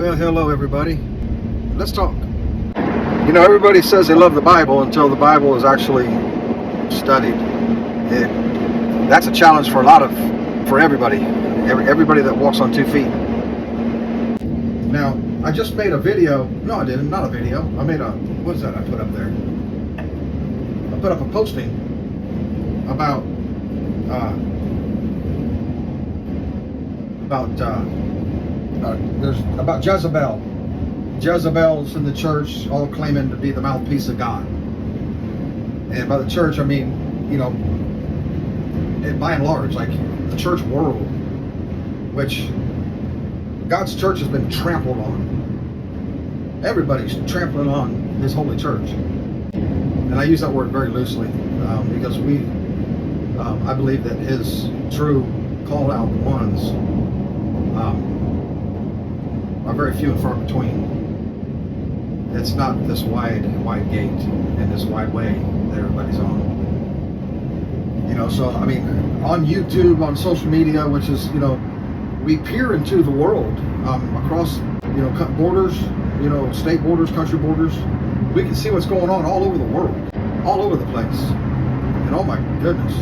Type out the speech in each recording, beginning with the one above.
Well, hello everybody. Let's talk. You know, everybody says they love the Bible until the Bible is actually studied. That's a challenge for everybody. Everybody that walks on 2 feet. Now, I just made a video. No, I didn't. Not a video. I made a, what is that I put up there? I put up a posting about Jezebels in the church, all claiming to be the mouthpiece of God. And by the church, I mean, you know, by and large, like the church world, which God's church has been trampled on. Everybody's trampling on His holy church. And I use that word very loosely because I believe that His true called out ones are very few and far between. It's not this wide gate and this wide way that everybody's on. You know, so I mean, on YouTube, on social media, which is, you know, we peer into the world across, you know, borders, you know, state borders, country borders. We can see what's going on all over the world, all over the place. And oh my goodness,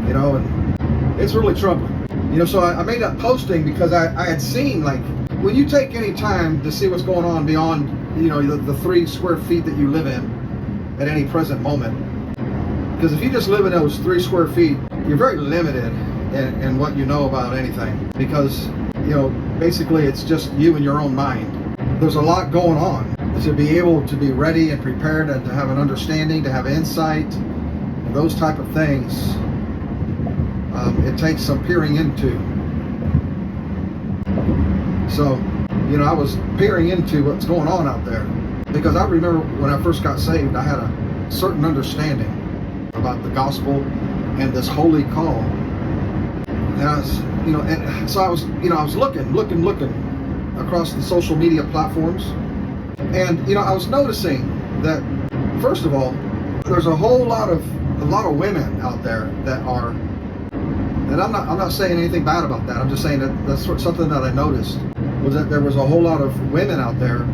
you know, and it's really troubling. You know, so I made that posting because I had seen, like, when you take any time to see what's going on beyond, you know, the 3 square feet that you live in at any present moment, because if you just live in those 3 square feet, you're very limited in what you know about anything, because, you know, basically it's just you and your own mind. There's a lot going on. To be able to be ready and prepared and to have an understanding, to have insight, those type of things, it takes some peering into. So, you know, I was peering into what's going on out there, because I remember when I first got saved, I had a certain understanding about the gospel and this holy call. And I was, you know, and so I was, you know, I was looking across the social media platforms, and, you know, I was noticing that, first of all, there's a lot of women out there that are, and I'm not saying anything bad about that. I'm just saying that that's something that I noticed, was that there was a whole lot of women out there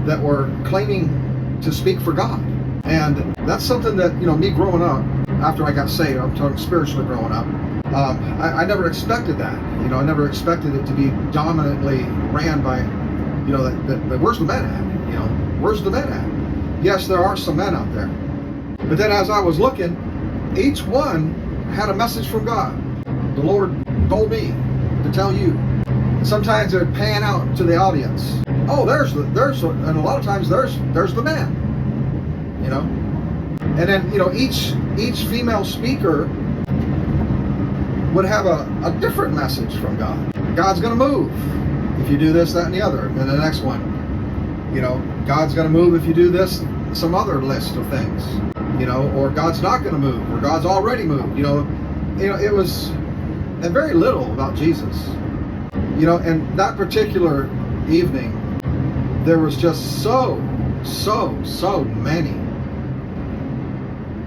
that were claiming to speak for God. And that's something that, you know, me growing up, after I got saved, I'm talking spiritually growing up, I never expected that. You know, I never expected it to be dominantly ran by, you know, where's the men at? You know, where's the men at? Yes, there are some men out there. But then as I was looking, each one had a message from God. The Lord told me to tell you. Sometimes it would pan out to the audience. Oh, and a lot of times there's the man. You know, and then, you know, each female speaker would have a different message from God. God's going to move if you do this, that, and the other. And then the next one, you know, God's going to move if you do this, some other list of things. You know, or God's not going to move, or God's already moved. You know, it was, and very little about Jesus. You know, and that particular evening, there was just so many.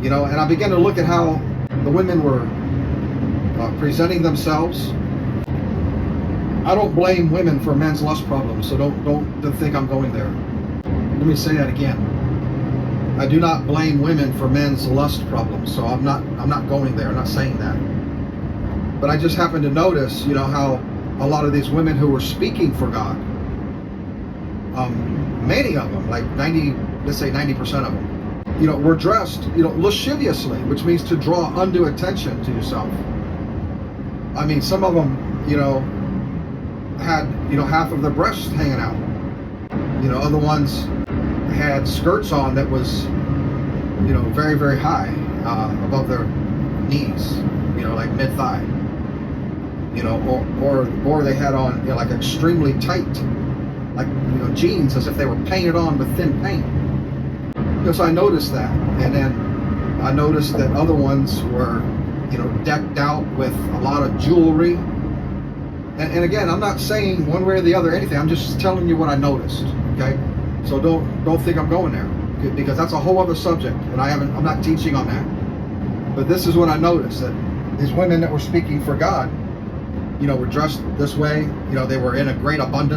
You know, and I began to look at how the women were presenting themselves. I don't blame women for men's lust problems, so don't think I'm going there. Let me say that again. I do not blame women for men's lust problems, so I'm not going there. I'm not saying that. But I just happened to notice, you know, how a lot of these women who were speaking for God, many of them, like 90% of them, you know, were dressed, you know, lasciviously, which means to draw undue attention to yourself. I mean, some of them, you know, had, you know, half of their breasts hanging out. You know, other ones had skirts on that was, you know, very, very high, above their knees, you know, like mid-thigh. You know, or they had on, you know, like extremely tight, like, you know, jeans, as if they were painted on with thin paint. You know, so I noticed that, and then I noticed that other ones were, you know, decked out with a lot of jewelry. And again, I'm not saying one way or the other anything. I'm just telling you what I noticed. Okay, so don't think I'm going there, because that's a whole other subject, and I'm not teaching on that. But this is what I noticed, that these women that were speaking for God, were dressed this way. They were in a great abundance.